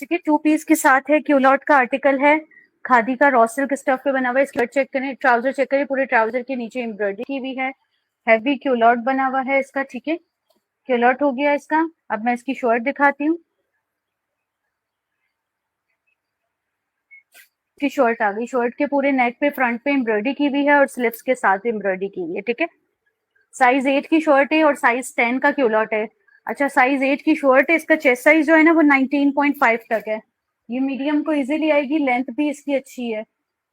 ठीक है, 2 पीस के साथ है, क्यूलॉट का आर्टिकल है, खादी का रॉ सिल्क स्टफ पे बना हुआ है। स्कर्ट चेक करें, ट्राउजर चेक करें, पूरे ट्राउजर के नीचे एम्ब्रॉयडरी की हुई है, हैवी क्यूलॉट बना हुआ है इसका। ठीक है, क्यूलॉट हो गया इसका। अब मैं इसकी शर्ट दिखाती हूँ। की शर्ट आ गई, शर्ट के पूरे नेक पे फ्रंट पे एम्ब्रॉयडरी की हुई है और स्लिप्स के साथ एम्ब्रॉयडरी की हुई है। ठीक है, साइज 8 की शर्ट है और साइज 10 का क्यूलॉट है। अच्छा, साइज 8 की शर्ट है, इसका चेस्ट साइज जो है ना वो 19.5 तक है। ये मीडियम को इजीली आएगी, लेंथ भी इसकी अच्छी है।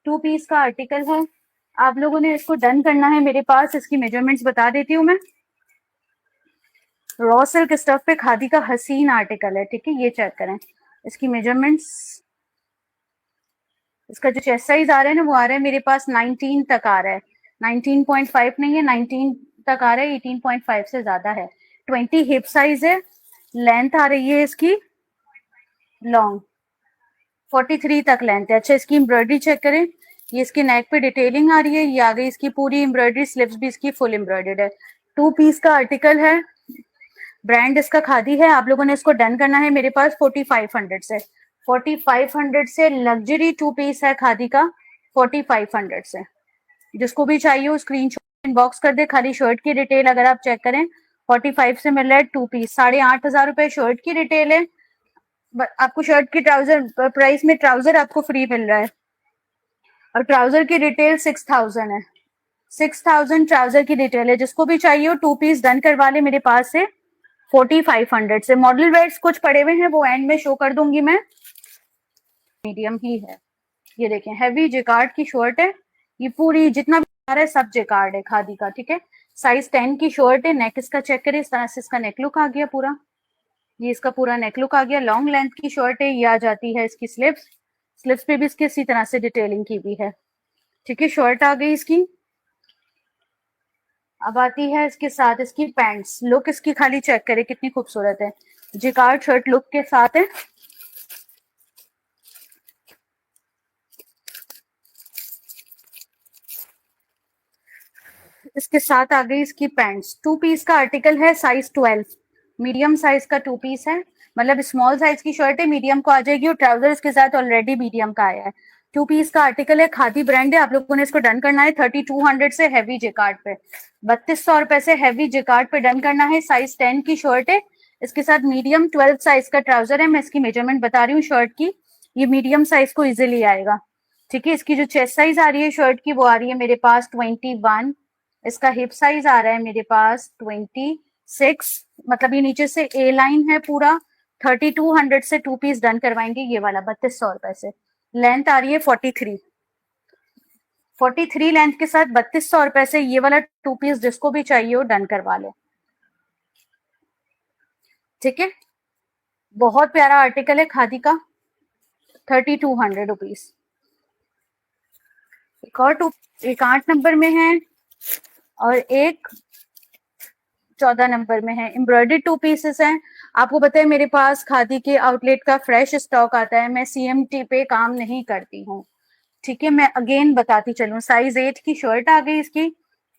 2 पीस का आर्टिकल है। आप लोगों ने इसको डन करना है मेरे पास। इसकी मेजरमेंट्स बता देती हूँ मैं। रॉ सिल्क स्टफ पे खादी का हसीन आर्टिकल है। ठीक है, ये चेक करें इसकी मेजरमेंट्स। इसका जो चेस्ट साइज आ रहा है ना वो आ रहा है मेरे पास 19 तक आ रहा है। 19.5 नहीं है, 19 तक आ रहा है, 18.5 से ज्यादा है। 20 हिप साइज है। लेंथ आ रही है इसकी लॉन्ग, 43 तक लेंथ है। अच्छा, इसकी एम्ब्रॉयडरी चेक करें। ये इसकी नेक पे डिटेलिंग आ रही है, ये आ गई इसकी पूरी एम्ब्रॉयडरी, स्लिप्स भी इसकी फुल एम्ब्रॉयडर्ड है। 2 पीस का आर्टिकल है, ब्रांड इसका खादी है। आप लोगों ने इसको डन करना है मेरे पास 4500 से। 4500 से लग्जरी 2 पीस है खादी का, 4500 से। जिसको भी चाहिए वो स्क्रीनशॉट इनबॉक्स कर दे। खाली शर्ट की डिटेल अगर आप चेक करें, 45 से मिल रहा है 2 पीस। 8500 रुपए शर्ट की डिटेल है। आपको शर्ट की ट्राउजर प्राइस में ट्राउजर आपको फ्री मिल रहा है और ट्राउजर की डिटेल 6000 है। 6000 ट्राउजर की डिटेल है। जिसको भी चाहिए हो 2 पीस डन करवा ले मेरे पास से 4500 से। मॉडल वेयर्स कुछ पड़े हुए हैं, वो एंड में शो कर दूंगी मैं। मीडियम ही है। ये देखें, हैवी जेकार्ड की शर्ट है। ये पूरी जितना भी आ रहा है सब जेकार्ड है खादी का। ठीक है, साइज 10 की शर्ट है। नेक इसका चेक करें, इस तरह से इसका नेक लुक आ गया पूरा। ये इसका पूरा नेक लुक आ गया। लॉन्ग लेंथ की शर्ट है। ये आ जाती है इसकी स्लिप्स, स्लिप्स पे भी इसकी इसी तरह से डिटेलिंग की हुई है। ठीक है, शर्ट आ गई इसकी। अब आती है इसके साथ इसकी पैंट्स। लुक इसकी खाली चेक करें कितनी खूबसूरत है, जिकार्ड शर्ट लुक के साथ है। इसके साथ आ गई इसकी पैंट्स। 2 पीस का आर्टिकल है, साइज 12, मीडियम साइज का 2 पीस है। मतलब स्मॉल साइज की शर्ट है, मीडियम को आ जाएगी और ट्राउजर इसके साथ ऑलरेडी मीडियम का आया है। 2 पीस का आर्टिकल है, खादी ब्रांड है। आप लोगों ने इसको डन करना है 3200 से हैवी जेकार्ड पे, 3200 रुपए से हैवी जेकार्ड पे डन करना है। साइज 10 की शर्ट है, इसके साथ मीडियम 12 साइज का ट्राउजर है। मैं इसकी मेजरमेंट बता रही हूँ शर्ट की, ये मीडियम साइज को इजिली आएगा। ठीक है, इसकी जो चेस्ट साइज आ रही है शर्ट की वो आ रही है मेरे पास 21। इसका हिप साइज आ रहा है मेरे पास 26। मतलब ये नीचे से ए लाइन है पूरा। 3200 से 2 पीस डन करवाएंगे ये वाला 3200 रुपए से। लेंथ आ रही है 43, 43 लेंथ के साथ 3200 रुपए से ये वाला 2 पीस जिसको भी चाहिए हो डन करवा ले। ठीक है, बहुत प्यारा आर्टिकल है खादी का, 3200 रुपीज। एक और एक 8 नंबर में है और एक 14 नंबर में है। एम्ब्रॉयडर्ड 2 पीसेस हैं। आपको पता है मेरे पास खादी के आउटलेट का फ्रेश स्टॉक आता है, मैं सीएमटी पे काम नहीं करती हूँ। ठीक है, मैं अगेन बताती चलूं। साइज 8 की शर्ट आ गई इसकी,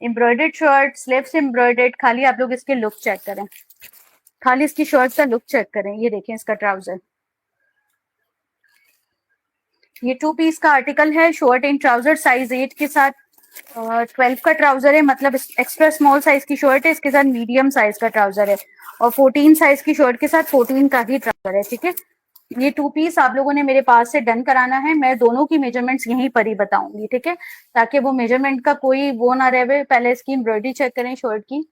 एम्ब्रॉयडर्ड शर्ट, स्लीव्स एम्ब्रॉयडर्ड। खाली आप लोग इसके लुक चेक करें, खाली इसकी शर्ट का लुक चेक करें। ये देखें इसका ट्राउजर, ये 2 पीस का आर्टिकल है, शर्ट एंड ट्राउजर। साइज 8 के साथ 12 का ट्राउजर है, मतलब एक्स्ट्रा स्मॉल साइज की शर्ट है, इसके साथ मीडियम साइज का ट्राउजर है। और 14 साइज की शर्ट के साथ 14 का ही ट्राउजर है। ठीक है, ये 2 पीस आप लोगों ने मेरे पास से डन कराना है। मैं दोनों की मेजरमेंट्स यहीं पर ही बताऊंगी। ठीक है, ताकि वो मेजरमेंट का कोई वो ना रहे। पहले इसकी एम्ब्रॉयडरी चेक करें शर्ट की।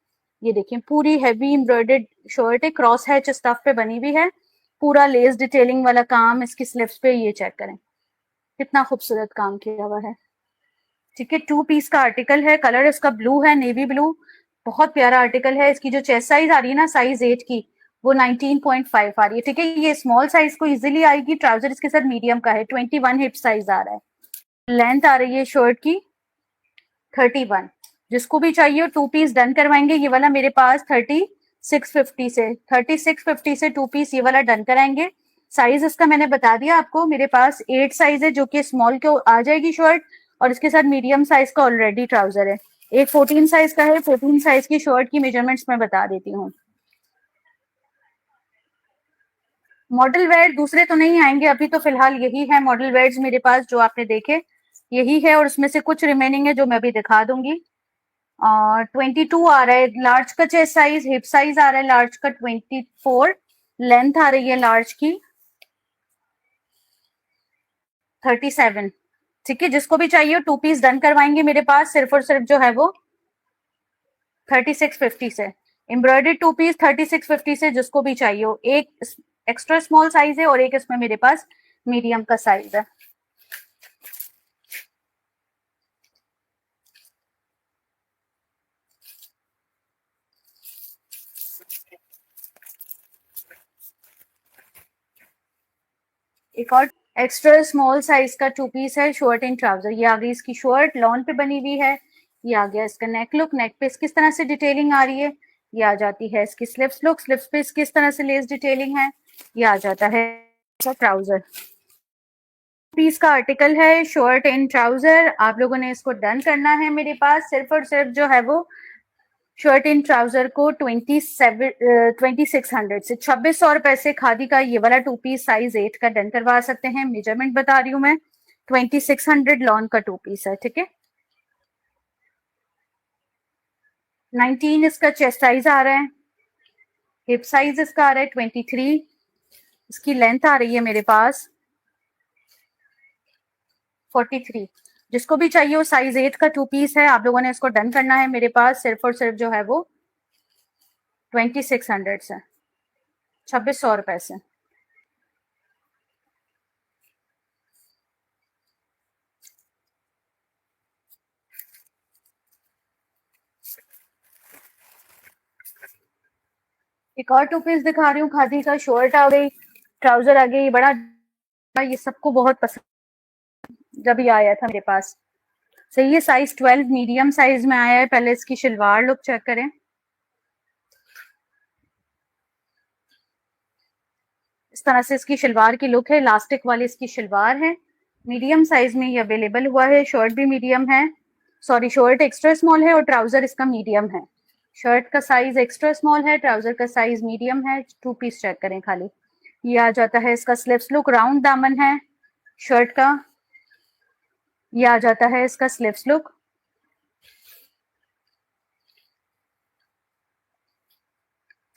ये देखिए पूरी हैवी एम्ब्रॉयडर्ड शर्ट है, क्रॉस हैच स्टफ पे बनी हुई है, पूरा लेस डिटेलिंग वाला काम इसकी स्लिप्स पे। ये चेक करें कितना खूबसूरत काम किया हुआ है। ठीक है, 2 पीस का आर्टिकल है, कलर इसका ब्लू है, नेवी ब्लू। बहुत प्यारा आर्टिकल है। इसकी जो चेस्ट साइज आ रही है ना साइज 8 की, वो 19.5 आ रही है। ठीक है, ये स्मॉल साइज को इजीली आएगी। ट्राउजर इसके साथ मीडियम का है, 21 हिप साइज आ रहा है। लेंथ आ रही है शर्ट की 31। जिसको भी चाहिए 2 पीस डन करवाएंगे। ये वाला मेरे पास 3650 से 3650 से 2 पीस ये वाला डन कराएंगे। साइज इसका मैंने बता दिया आपको, मेरे पास 8 साइज है जो कि स्मॉल को आ जाएगी शर्ट, और इसके साथ मीडियम साइज का ऑलरेडी ट्राउजर है। एक 14 साइज का है, 14 साइज की शर्ट की मेजरमेंट्स मैं बता देती हूँ। मॉडल वेयर दूसरे तो नहीं आएंगे अभी, तो फिलहाल यही है मॉडल वेयर्स मेरे पास जो आपने देखे, यही है। और उसमें से कुछ रिमेनिंग है जो मैं अभी दिखा दूंगी। 22 आ रहा है लार्ज का चेस्ट साइज, हिप साइज आ रहा है लार्ज का 24, लेंथ आ रही है लार्ज की 37। ठीक है, जिसको भी चाहिए 2 पीस डन करवाएंगे मेरे पास सिर्फ और सिर्फ जो है वो 3650 से। एम्ब्रॉयडरी 2 पीस 3650 से, जिसको भी चाहिए हो। एक एक्स्ट्रा स्मॉल साइज है और एक इसमें मेरे पास मीडियम का साइज है। एक और एक्स्ट्रा स्मॉल साइज का 2 पीस है, शर्ट एंड ट्राउजर। ये आ गई इसकी शर्ट, लॉन पे बनी हुई है। ये आ गया इसका नेक लुक, नेक पे किस तरह से डिटेलिंग आ रही है। ये आ जाती है इसकी स्लिप्स लुक, स्लिप्स पे किस तरह से लेस डिटेलिंग है। ये आ जाता है ट्राउजर। पीस का आर्टिकल है शर्ट एंड ट्राउजर। आप लोगों ने इसको डन करना है मेरे पास सिर्फ और सिर्फ जो है वो शर्ट एंड ट्राउजर को 2600 से 2600 से खादी का ये वाला 2 पीस साइज 8 का डन करवा सकते हैं। मेजरमेंट बता रही हूँ मैं, 2600 लॉन का 2 पीस है। ठीक है, 19 इसका चेस्ट साइज आ रहा है, हिप साइज इसका आ रहा है 23, इसकी लेंथ आ रही है मेरे पास 43। जिसको भी चाहिए वो साइज 8 का 2 पीस है। आप लोगों ने इसको डन करना है मेरे पास सिर्फ और सिर्फ जो है वो 2600 से, 2600 से। एक और 2 पीस दिखा रही हूँ खादी का, शर्ट आ गई, ट्राउजर आ गई। बड़ा ये सबको बहुत पसंद जब ये आया था मेरे पास। सही है, साइज 12 मीडियम साइज में आया है। पहले इसकी शलवार लुक चेक करें, इस तरह से इसकी शलवार की लुक है। इलास्टिक वाली इसकी शलवार है, मीडियम साइज में ये अवेलेबल हुआ है। शर्ट भी मीडियम है, सॉरी शर्ट एक्स्ट्रा स्मॉल है और ट्राउजर इसका मीडियम है। शर्ट का साइज एक्स्ट्रा स्मॉल है, ट्राउजर का साइज मीडियम है। 2 पीस चेक करें खाली। ये आ जाता है इसका स्लिप्स लुक, राउंड दामन है शर्ट का। ये आ जाता है इसका स्लिप्स लुक।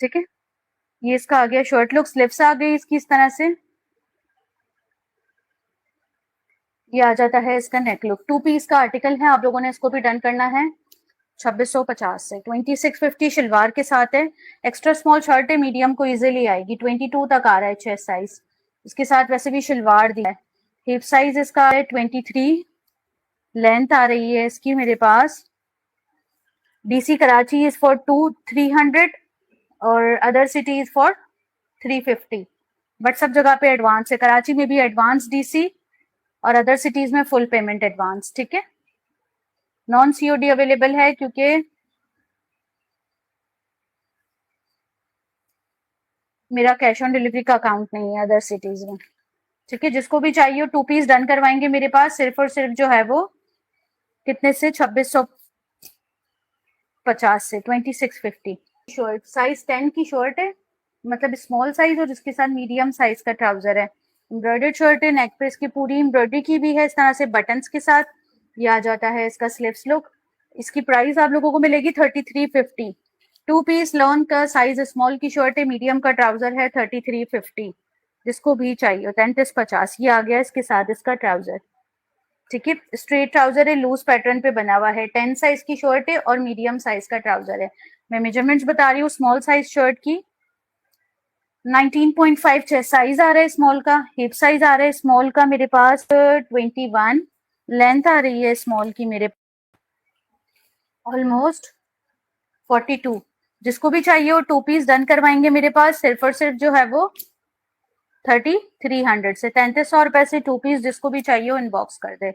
ठीक है, ये इसका आ गया शर्ट लुक, स्लिप्स आ गई इसकी इस तरह से। ये आ जाता है इसका नेक लुक। 2 पीस का आर्टिकल है, आप लोगों ने इसको भी डन करना है 2650 से। 2650 शलवार के साथ है। एक्स्ट्रा स्मॉल शर्ट है, मीडियम को इजीली आएगी। 22 तक आ रहा है चेस्ट साइज, इसके साथ वैसे भी शलवार दिया है। हिप साइज इसका है 23, लेंथ आ रही है इसकी मेरे पास DC कराची इज फॉर 300 और other city is for 350। But सब जगह पे एडवांस है, कराची में भी एडवांस DC और अदर सिटीज में फुल पेमेंट एडवांस। ठीक है, नॉन COD अवेलेबल है क्योंकि मेरा कैश ऑन डिलीवरी का अकाउंट नहीं है अदर सिटीज में। ठीक है, जिसको भी चाहिए 2 पीस डन करवाएंगे मेरे पास सिर्फ और सिर्फ जो है वो कितने से 2650 से, 2650। शर्ट साइज 10 की शर्ट है, मतलब स्मॉल साइज, और जिसके साथ मीडियम साइज का ट्राउजर है। एम्ब्रॉयडर्ड शर्ट है, नेक पे इसकी पूरी एम्ब्रॉयडरी की भी है इस तरह से बटन्स के साथ। ये आ जाता है इसका स्लीव्स लुक। इसकी प्राइस आप लोगों को मिलेगी 3350। 2 पीस लॉन का साइज स्मॉल की शर्ट है, मीडियम का ट्राउजर है 3350। जिसको भी चाहिए 3350। ये आ गया इसके साथ इसका ट्राउजर। ठीक है, स्ट्रेट ट्राउजर है, लूज पैटर्न पे बना हुआ है। 10 साइज की शर्ट है और मीडियम साइज का ट्राउजर है। मैं मेजरमेंट्स बता रही हूँ स्मॉल साइज शर्ट की। 19.5 चेस्ट साइज आ रहा है स्मॉल का, हिप साइज आ रहा है स्मॉल का मेरे पास 21, लेंथ आ रही है स्मॉल की मेरे ऑलमोस्ट 42। जिसको भी चाहिए वो 2 पीस डन करवाएंगे मेरे पास सिर्फ और सिर्फ जो है वो 3300 से, 3300 से 2 पीस। जिसको भी चाहिए वो इनबॉक्स कर दे।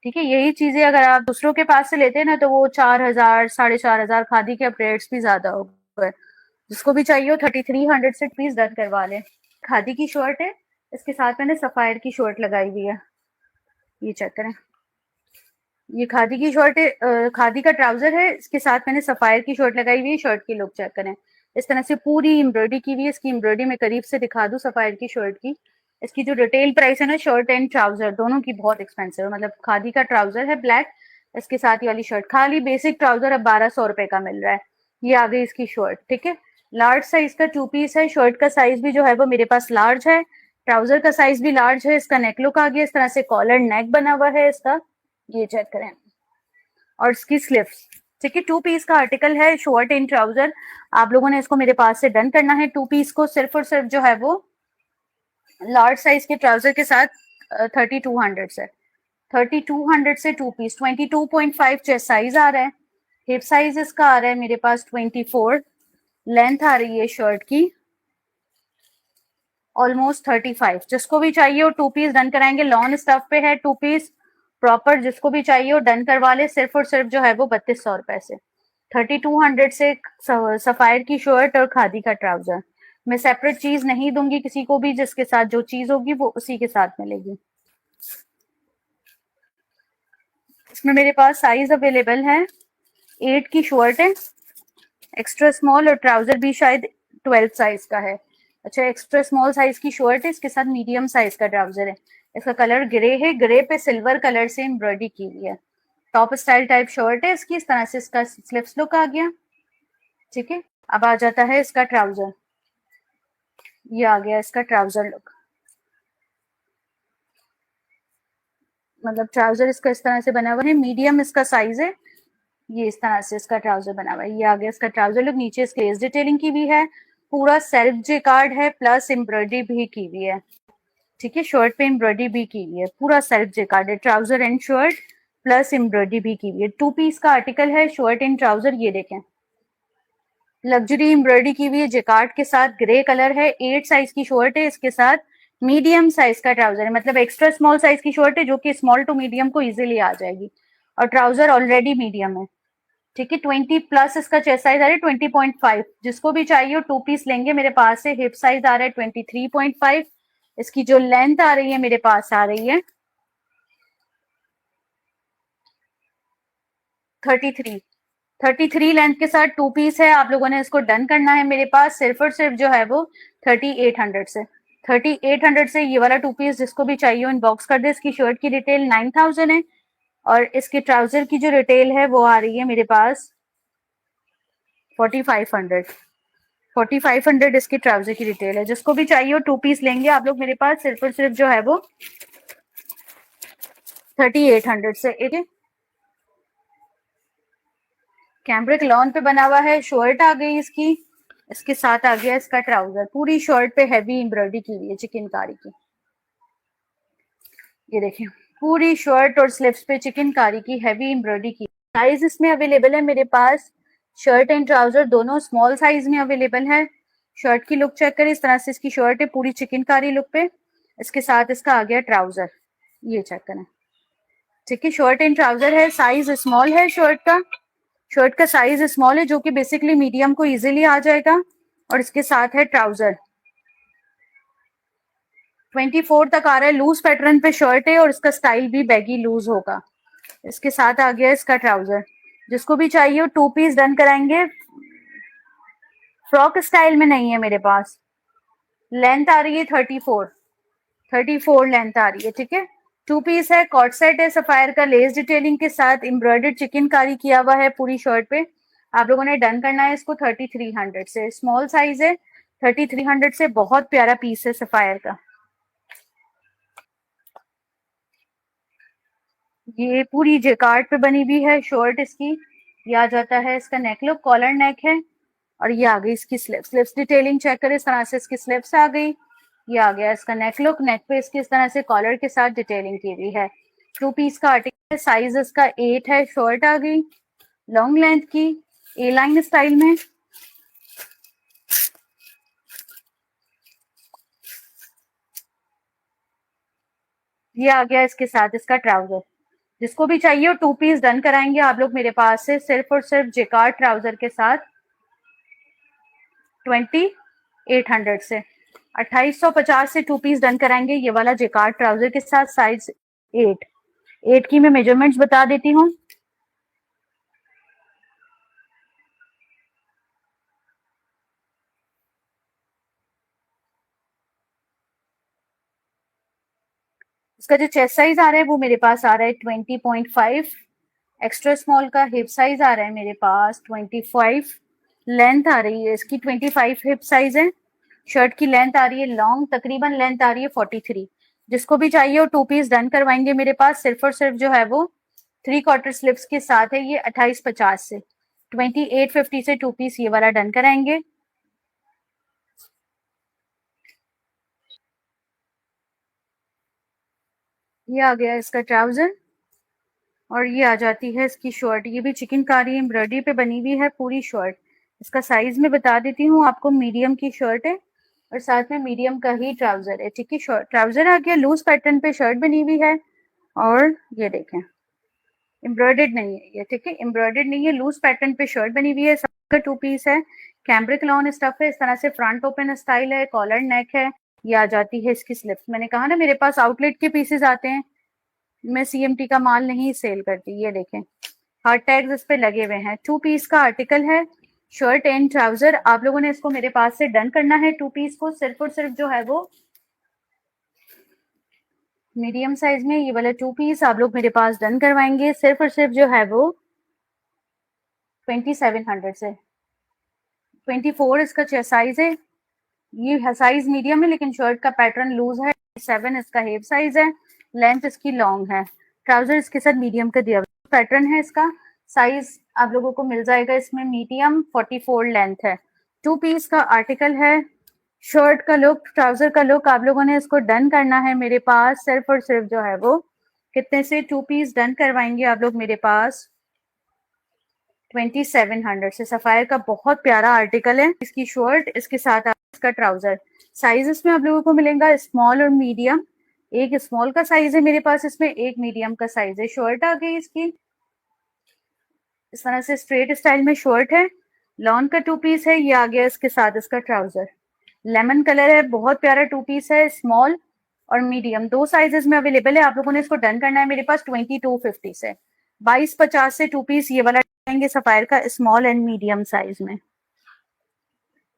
ठीक है, यही चीजें अगर आप दूसरों के पास से लेते हैं ना तो वो 4000 4500 खादी के अपडेट्स भी ज्यादा हो गए। जिसको भी चाहिए हो 3300 से पीस डन करवा ले। खादी की शर्ट है, इसके साथ मैंने सफायर की शर्ट लगाई हुई है, ये चेक करें। ये खादी की शर्ट है, खादी का ट्राउजर है, इसके साथ मैंने सफायर की शर्ट लगाई हुई है। शर्ट की लुक चेक करें, इस तरह से पूरी एम्ब्रॉयडरी की हुई है। इसकी एम्ब्रॉयडरी मैं करीब से दिखा दूं सफायर की शर्ट की। इसकी जो रिटेल प्राइस है ना, शर्ट एंड ट्राउजर दोनों की बहुत एक्सपेंसिव है। मतलब खादी का ट्राउजर है ब्लैक, इसके साथ ही वाली शर्ट, खाली बेसिक ट्राउजर अब 1200 रुपए का मिल रहा है। ये आ गई इसकी शर्ट, ठीक है। लार्ज साइज का 2 पीस है। शर्ट का साइज भी जो है वो मेरे पास लार्ज है, ट्राउजर का साइज भी लार्ज है। इसका नेक लुक आ गया, इस तरह से कॉलर नेक बना हुआ है इसका, ये चेक करें। और इसकी स्लीव्स, ठीक है। 2 पीस का आर्टिकल है, शॉर्ट इन ट्राउजर। आप लोगों ने इसको मेरे पास से डन करना है। 2 पीस को सिर्फ और सिर्फ जो है वो लार्ज साइज के ट्राउजर के साथ 3200 से, 3200 से 2 पीस 22.5 चेस्ट साइज आ रहा है। हिप साइज इसका आ रहा है मेरे पास 24। लेंथ आ रही है शर्ट की ऑलमोस्ट 35। जिसको भी चाहिए वो 2 पीस डन कराएंगे। लॉन स्टफ पे है 2 पीस प्रॉपर, जिसको भी चाहिए वो डन करवा ले। सिर्फ और सिर्फ जो है वो 3200 रुपए से, 3200 से सफायर की शर्ट और खादी का ट्राउजर। मैं सेपरेट चीज नहीं दूंगी किसी को भी, जिसके साथ जो चीज होगी वो उसी के साथ मिलेगी। इसमें मेरे पास साइज अवेलेबल है, 8 की शर्ट है, एक्स्ट्रा स्मॉल, और ट्राउजर भी शायद 12 साइज का है। अच्छा, एक्स्ट्रा स्मॉल साइज की शर्ट है, इसके साथ मीडियम साइज का ट्राउजर है। इसका कलर ग्रे है, ग्रे पे सिल्वर कलर से एम्ब्रॉयडरी की हुई है। टॉप स्टाइल टाइप शर्ट है इसकी, इस तरह से इसका स्लीव्स लुक आ गया, ठीक है। अब आ जाता है इसका ट्राउजर, ये आ गया इसका ट्राउजर लुक। मतलब ट्राउजर इसका इस तरह से बना हुआ है, मीडियम इसका साइज है। ये इस तरह से इसका ट्राउजर बना हुआ है, ये आ गया इसका ट्राउजर लुक। नीचे इसकी लेस डिटेलिंग की भी है, पूरा सेल्फ जेकार्ड है, प्लस एम्ब्रॉयडरी भी की हुई है, ठीक है। शर्ट पे एम्ब्रॉयडरी भी की हुई है, पूरा सेल्फ जेकार्ड है, trouser and shirt plus embroidery भी की हुई है। 2 पीस का आर्टिकल है, शर्ट एंड ट्राउजर। ये देखें, लग्जरी एम्ब्रॉयडरी की हुई है जेकार्ड के साथ, ग्रे कलर है। 8 साइज की शर्ट है, इसके साथ मीडियम साइज का ट्राउजर है। मतलब एक्स्ट्रा स्मॉल साइज की शर्ट है जो कि स्मॉल टू मीडियम को इजीली आ जाएगी, और ट्राउजर ऑलरेडी मीडियम है, ठीक है। 20 प्लस इसका चेस्ट साइज आ रहा है, 20.5। जिसको भी चाहिए 2 पीस लेंगे मेरे पास से। हिप साइज आ रहा है 23.5। इसकी जो लेंथ आ रही है मेरे पास आ रही है 33। 33 लेंथ के साथ 2 पीस है। आप लोगों ने इसको डन करना है मेरे पास सिर्फ और सिर्फ जो है वो 3800 से, 3800 से ये वाला 2 पीस जिसको भी चाहिए इनबॉक्स कर दे। इसकी शर्ट की रिटेल 9000 है, और इसके ट्राउजर की जो रिटेल है वो आ रही है मेरे पास 4500। 4500 इसके ट्राउजर की रिटेल है। जिसको भी चाहिए 2 पीस लेंगे आप लोग मेरे पास सिर्फ और सिर्फ जो है वो 3800 से। एक कैम्ब्रिक लॉन पे बना हुआ है, शर्ट आ गई इसकी, इसके साथ आ गया इसका ट्राउजर। पूरी शर्ट पे हैवी एम्ब्रॉयडरी की हुई है चिकनकारी की, ये देखिए पूरी शर्ट और स्लीव्स पे चिकनकारी की हैवी एम्ब्रॉयडरी की। साइज इसमें अवेलेबल है मेरे पास, शर्ट एंड ट्राउजर दोनों स्मॉल साइज में अवेलेबल है। शर्ट की लुक चेक करें, इस तरह से इसकी शर्ट है पूरी चिकनकारी लुक पे, इसके साथ इसका आ गया ट्राउजर, ये चेक करें, ठीक है। शर्ट एंड ट्राउजर है, साइज स्मॉल है शर्ट का, शर्ट का साइज स्मॉल है जो कि बेसिकली मीडियम को इजीली आ जाएगा। और इसके साथ है ट्राउजर, 24 तक आ रहा है, लूज पैटर्न पे शर्ट है, और इसका स्टाइल भी बैगी लूज होगा। इसके साथ आ गया इसका ट्राउजर। जिसको भी चाहिए वो 2 पीस डन कराएंगे। फ्रॉक स्टाइल में नहीं है मेरे पास। लेंथ आ रही है 34, 34 लेंथ आ रही है, ठीक है। 2 पीस है, कॉट सेट है सफायर का, लेस डिटेलिंग के साथ एम्ब्रॉयडर्ड चिकनकारी किया हुआ है पूरी शर्ट पे। आप लोगों ने डन करना है इसको 3300 से, स्मॉल साइज है। 3300 से बहुत प्यारा पीस है सफायर का। ये पूरी जेकार्ड पे बनी हुई है शर्ट इसकी। ये आ जाता है इसका नेक लुक, कॉलर नेक है, और ये आ गई इसकी स्लीव्स। स्लीव्स डिटेलिंग चेक करें, इस तरह से इसकी स्लीव्स आ गई। ये आ गया इसका नेक लुक, नेक पे इसकी इस तरह से कॉलर के साथ डिटेलिंग की हुई है। 2 पीस का आर्टिकल है, साइज इसका 8 है। शर्ट आ गई लॉन्ग लेंथ की, ए लाइन स्टाइल में। ये आ गया इसके साथ इसका ट्राउजर। जिसको भी चाहिए वो 2 पीस डन कराएंगे आप लोग मेरे पास से सिर्फ और सिर्फ जेकार्ड ट्राउजर के साथ 2800 से, 2850 से 2 पीस डन कराएंगे ये वाला जेकार्ड ट्राउजर के साथ, साइज 8। 8 की मैं मेजरमेंट्स बता देती हूँ। इसका जो चेस्ट साइज आ रहा है वो मेरे पास आ रहा है 20.5। एक्स्ट्रा स्मॉल का हिप साइज आ रहा है मेरे पास 25। लेंथ आ रही है इसकी 25 हिप साइज है। शर्ट की लेंथ आ रही है लॉन्ग, तकरीबन लेंथ आ रही है 43। जिसको भी चाहिए वो 2 पीस डन करवाएंगे मेरे पास। सिर्फ और सिर्फ जो है वो 3/4 स्लिप्स के साथ है। ये 28.50 से 28.50 से 2 पीस ये वाला डन कराएंगे। ये आ गया इसका ट्राउजर और ये आ जाती है इसकी शर्ट। ये भी चिकनकारी एम्ब्रॉयडरी पे बनी हुई है पूरी शर्ट। इसका साइज मैं बता देती हूँ आपको, मीडियम की शर्ट है और साथ में मीडियम का ही ट्राउजर है। ठीक है, शर्ट ट्राउजर आ गया, लूज पैटर्न पे शर्ट बनी हुई है और ये देखें एम्ब्रॉयडर्ड नहीं है ये। ठीक है, एम्ब्रॉयडर्ड नहीं है, लूज पैटर्न पे शर्ट बनी हुई है। सबका 2 पीस है, कैम्ब्रिक लॉन स्टफ है। इस तरह से फ्रंट ओपन स्टाइल है, कॉलर नेक है। ये आ जाती है इसकी स्लिप्स। मैंने कहा ना मेरे पास आउटलेट के पीसेस आते हैं, मैं सीएमटी का माल नहीं सेल करती। ये देखें हार्ड टैग्स इस पे लगे हुए हैं। 2 पीस का आर्टिकल है, शर्ट एंड ट्राउजर। आप लोगों ने इसको मेरे पास से डन करना है 2 पीस को। सिर्फ और सिर्फ जो है वो मीडियम साइज में ये वाला 2 पीस आप लोग मेरे पास डन करवाएंगे। सिर्फ और सिर्फ जो है वो 2700 से। 24 इसका चेस्ट साइज है, ये साइज मीडियम है लेकिन शर्ट का पैटर्न लूज है। 7 इसका हिप साइज है, लेंथ इसकी लॉन्ग है। ट्राउजर इसके साथ मीडियम का दिया पैटर्न है। इसका साइज आप लोगों को मिल जाएगा इसमें मीडियम, 44 लेंथ है। 2 पीस का आर्टिकल है। शर्ट का लुक, ट्राउजर का लुक आप लोगों ने इसको डन करना है मेरे पास। सिर्फ और सिर्फ जो है वो कितने से 2 पीस डन करवाएंगे आप लोग मेरे पास 2700 से। सफायर का बहुत प्यारा आर्टिकल है। इसकी शर्ट, इसके साथ इसका ट्राउजर। साइज इसमें आप लोगों को मिलेगा स्मॉल और मीडियम। एक स्मॉल का साइज है मेरे पास इसमें, एक मीडियम का साइज है। शर्ट आ गई इसकी इस तरह से स्ट्रेट स्टाइल में शर्ट है, लॉन का 2 पीस है। ये आ गया इसके साथ इसका ट्राउजर, लेमन कलर है, बहुत प्यारा 2 पीस है। स्मॉल और मीडियम दो साइजेस में अवेलेबल है। आप लोगों ने इसको डन करना है मेरे पास 2250 से। 2250 से 2 पीस ये वाला आएंगे सफायर का, स्मॉल एंड मीडियम साइज में।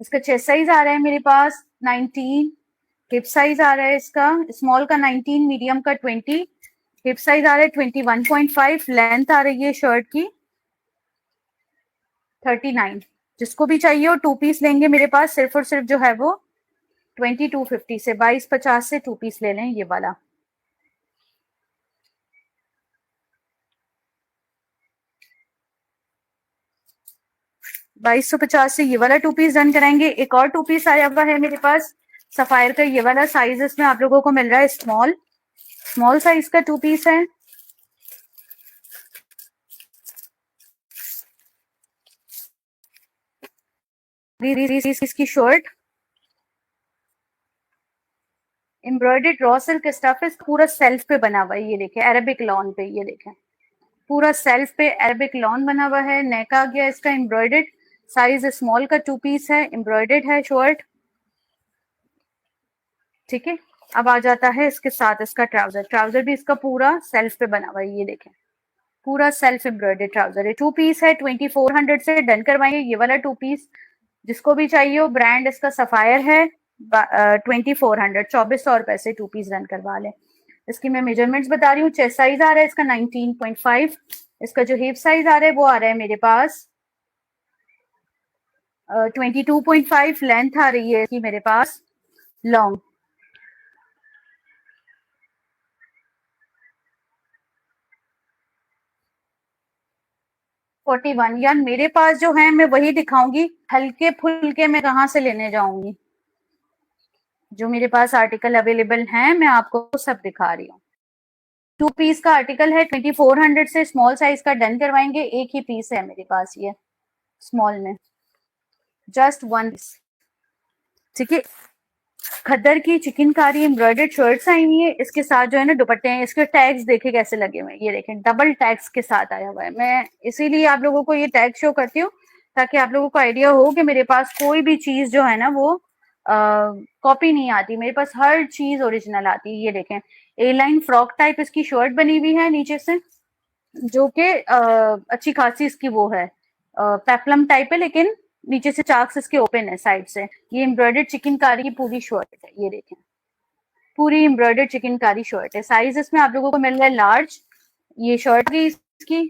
इसका चेस्ट साइज आ रहा है मेरे पास 19। हिप साइज आ रहा है इसका स्मॉल का 19, मीडियम का 20। हिप साइज आ रहा है 21.5। लेंथ आ रही है शर्ट की 39। जिसको भी चाहिए वो 2 पीस लेंगे मेरे पास। सिर्फ और सिर्फ जो है वो 2250 से। 2250 से 2 पीस ले लें ये वाला। $2250 से ये वाला 2 पीस डन कराएंगे। एक और 2 पीस आया हुआ है मेरे पास सफायर का, ये वाला साइज इसमें आप लोगों को मिल रहा है स्मॉल। स्मॉल साइज का 2 पीस है। इसकी shirt embroidered raw silk stuff है, पूरा सेल्फ पे बना हुआ है। ये देखें अरेबिक लॉन पे, ये देखें पूरा सेल्फ पे अरेबिक लॉन बना हुआ है। नेक आ गया इसका एम्ब्रॉयडर्ड, साइज स्मॉल का 2 पीस है, एम्ब्रॉयडर्ड है शर्ट। ठीक है, अब आ जाता है इसके साथ इसका ट्राउजर। ट्राउजर भी इसका पूरा सेल्फ पे बना हुआ है, ये देखें पूरा सेल्फ एम्ब्रॉयडर्ड ट्राउजर है। 2 पीस है, 2400 से डन करवाएंगे ये वाला 2 पीस। जिसको भी चाहिए हो, ब्रांड इसका सफायर है। 2400 ₹2400 से 2 पीस डन करवा लें। इसकी मैं मेजरमेंट्स बता रही हूँ। चेस्ट साइज आ रहा है इसका 19.5। इसका जो हिप साइज आ रहा है वो आ रहा है मेरे पास 22.5। लेंथ आ रही है इसकी मेरे पास लॉन्ग। Forty one. यार मेरे पास जो है मैं वही दिखाऊंगी, हल्के फुल्के मैं कहाँ से लेने जाऊंगी। जो मेरे पास आर्टिकल अवेलेबल हैं मैं आपको सब दिखा रही हूँ। 2 पीस का आर्टिकल है 2400 से। स्मॉल साइज का डन करवाएंगे, एक ही पीस है मेरे पास ये स्मॉल में, जस्ट 1 पीस। ठीक है, खद्दर की चिकनकारी एम्ब्रॉयडर्ड शर्ट्स आई हुई है। इसके साथ जो है ना दुपट्टे हैं, इसके टैग्स देखे कैसे लगे हुए हैं, ये देखें डबल टैग्स के साथ आया हुआ है। मैं इसीलिए आप लोगों को ये टैग शो करती हूँ ताकि आप लोगों को आइडिया हो कि मेरे पास कोई भी चीज जो है ना वो कॉपी नहीं आती, मेरे पास हर चीज ओरिजिनल आती है। ये देखें, ए लाइन फ्रॉक टाइप इसकी शर्ट बनी हुई है नीचे से, जो कि अच्छी खासी इसकी वो है, पेप्लम टाइप है, लेकिन नीचे से चाक्स इसके ओपन है साइड से। ये एम्ब्रॉयडर्ड चिकनकारी की पूरी शर्ट है, ये देखें, पूरी एम्ब्रॉयडर्ड चिकनकारी शर्ट है। साइज इसमें आप लोगों को मिल रहा है लार्ज। ये शर्ट की इसकी,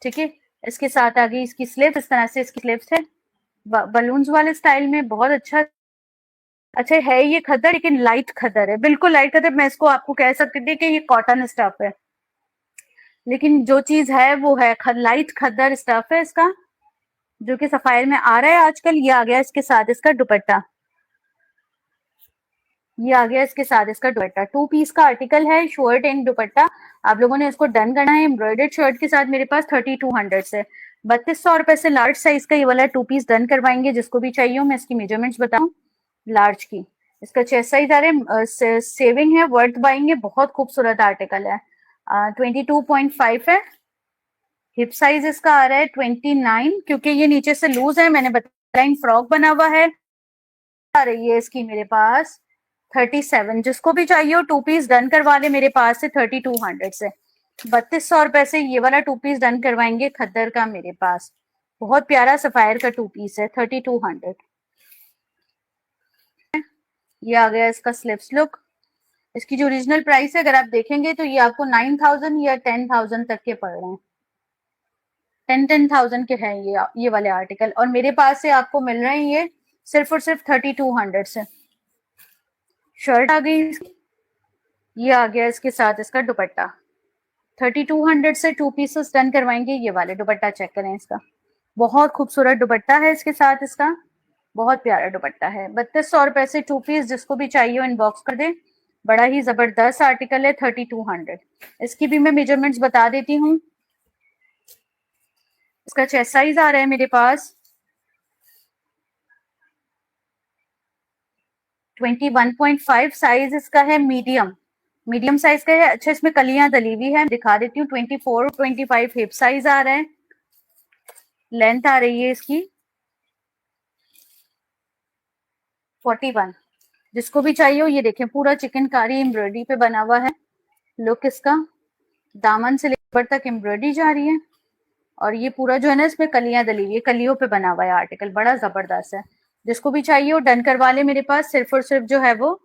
ठीक है। इसके साथ आ गई इसकी स्लीव्स, इस तरह से इसकी स्लीव्स है बलून्स वाले स्टाइल में, बहुत अच्छा। अच्छा है ये खद्दर, लेकिन लाइट खद्दर है, बिल्कुल लाइट खद्दर। मैं इसको आपको कह सकती थी कि ये कॉटन स्टफ है, लेकिन जो चीज है वो है लाइट खद्दर स्टफ है इसका, जो कि सफायर में आ रहा है आजकल। ये आ गया इसके साथ इसका दुपट्टा, ये आ गया इसके साथ इसका दुपट्टा। 2 पीस का आर्टिकल है, शर्ट एंड दुपट्टा। आप लोगों ने इसको डन करना है एम्ब्रॉयडर्ड शर्ट के साथ। मेरे पास 3200 से 3200 से लार्ज साइज का ये वाला 2 पीस डन करवाएंगे। जिसको भी चाहिए हो मैं इसकी मेजरमेंट्स बताऊं लार्ज की। इसका चेस्ट साइज आ रहा है, सेविंग है, वर्थ बाइंग है, बहुत खूबसूरत आर्टिकल है। 22.5 है। हिप साइज इसका आ रहा है 29, क्योंकि ये नीचे से लूज है, मैंने बताया फ्रॉक बना हुआ है। आ रही है इसकी मेरे पास 37। जिसको भी चाहिए हो 2 पीस डन करवा ले मेरे पास से 3200 से। 3200 से ये वाला 2 पीस डन करवाएंगे खद्दर का मेरे पास। बहुत प्यारा सफायर का 2 पीस है, 3200। ये आ गया इसका स्लिप्स लुक। इसकी जो ओरिजिनल प्राइस है अगर आप देखेंगे तो ये आपको 9000 या 10000 तक के पड़ रहे हैं। 10,000 के हैं ये वाले आर्टिकल, और मेरे पास से आपको मिल रहे हैं ये सिर्फ और सिर्फ 3200 से। शर्ट आ गई, ये आ गया इसके साथ इसका दुपट्टा। 3200 से 2 पीसेस डन करवाएंगे। ये वाले दुपट्टा चेक करें इसका, बहुत खूबसूरत दुपट्टा है इसके साथ इसका, बहुत प्यारा दुपट्टा है। 3200 से 2 पीस, जिसको भी चाहिए हो इनबॉक्स कर दे। बड़ा ही जबरदस्त आर्टिकल है 3200। इसकी भी मैं मेजरमेंट्स बता देती हूँ। इसका चेस्ट साइज आ रहा है मेरे पास 21.5, साइज इसका है मीडियम, मीडियम साइज का है। अच्छा इसमें कलियां दली हुई है, दिखा देती हूँ। 24 25 हिप साइज आ रहा है। लेंथ आ रही है इसकी 41। जिसको भी चाहिए हो ये देखें, पूरा चिकनकारी एम्ब्रॉयडरी पे बना हुआ है। लुक इसका, दामन से लेकर तक एम्ब्रॉयडरी जा रही है, और ये पूरा जो है ना इसमें कलियां दली हुई है, कलियों पे बना हुआ है आर्टिकल, बड़ा जबरदस्त है। जिसको भी चाहिए हो डन करवा ले मेरे पास। सिर्फ और सिर्फ जो है वो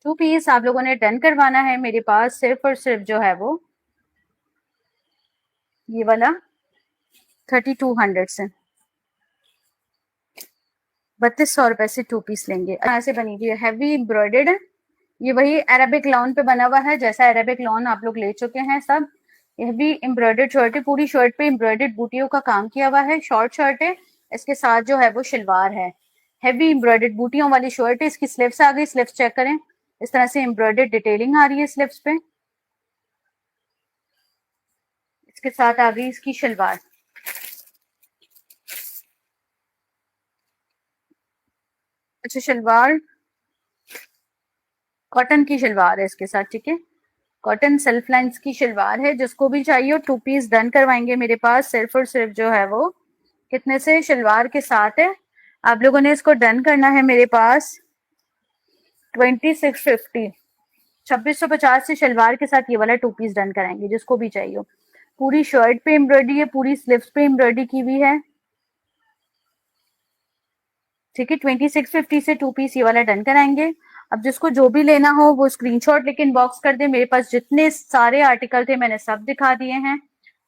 2 पीस आप लोगों ने डन करवाना है मेरे पास। सिर्फ और सिर्फ जो है वो ये वाला 3200 से 3200 से 2 पीस लेंगे। यहाँ से बनी हुई है, हैवी एम्ब्रॉयडर्ड है। ये वही अरेबिक लॉन पे बना हुआ है, जैसा अरेबिक लॉन आप लोग ले चुके हैं सब। यह भी एम्ब्रॉयडर्ड शर्ट है, पूरी शर्ट पे एम्ब्रॉयडर्ड बूटियों का काम किया हुआ है। शॉर्ट शर्ट है, इसके साथ जो है वो शलवार है। हैवी एम्ब्रॉयडर्ड बूटियों वाली शर्ट है। इसकी स्लीव्स आ गई, स्लीव्स चेक करें, इस तरह से एम्ब्रॉयडर्ड डिटेलिंग आ रही है स्लीव्स पे। इसके साथ आ गई इसकी शलवार। अच्छा शलवार कॉटन की शलवार है इसके साथ, ठीक है। कॉटन सेल्फ लाइंस की शलवार है। जिसको भी चाहिए 2 पीस डन करवाएंगे मेरे पास। सिर्फ और सिर्फ जो है वो कितने से शलवार के साथ है। आप लोगों ने इसको डन करना है मेरे पास 2650, 2650 से शलवार के साथ ये वाला 2 पीस डन कराएंगे। जिसको भी चाहिए हो, पूरी शर्ट पे एम्ब्रॉयडरी है, पूरी स्लीव्स पे एम्ब्रॉयडरी की हुई है, ठीक है। 2650 से 2 पीस ये वाला डन कराएंगे। अब जिसको जो भी लेना हो वो स्क्रीनशॉट लेके इनबॉक्स कर दे। मेरे पास जितने सारे आर्टिकल थे मैंने सब दिखा दिए हैं,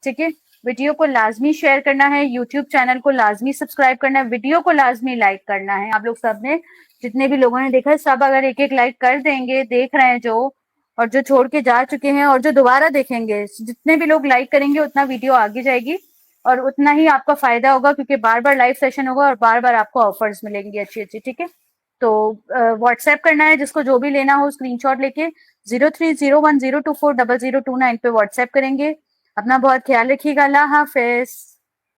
ठीक है। वीडियो को लाजमी शेयर करना है, यूट्यूब चैनल को लाजमी सब्सक्राइब करना है, वीडियो को लाजमी लाइक करना है। आप लोग सब ने, जितने भी लोगों ने देखा है, सब अगर एक एक लाइक कर देंगे, देख रहे हैं जो, और जो छोड़ के जा चुके हैं, और जो दोबारा देखेंगे, जितने भी लोग लाइक करेंगे उतना वीडियो आगे जाएगी और उतना ही आपका फायदा होगा, क्योंकि बार बार लाइव सेशन होगा और बार बार आपको ऑफर्स मिलेंगे अच्छी अच्छी, ठीक है। तो व्हाट्सएप करना है, जिसको जो भी लेना हो स्क्रीनशॉट लेके 0301024029 पे व्हाट्सएप करेंगे। अपना बहुत ख्याल रखिएगा। अल्लाह हाफिज।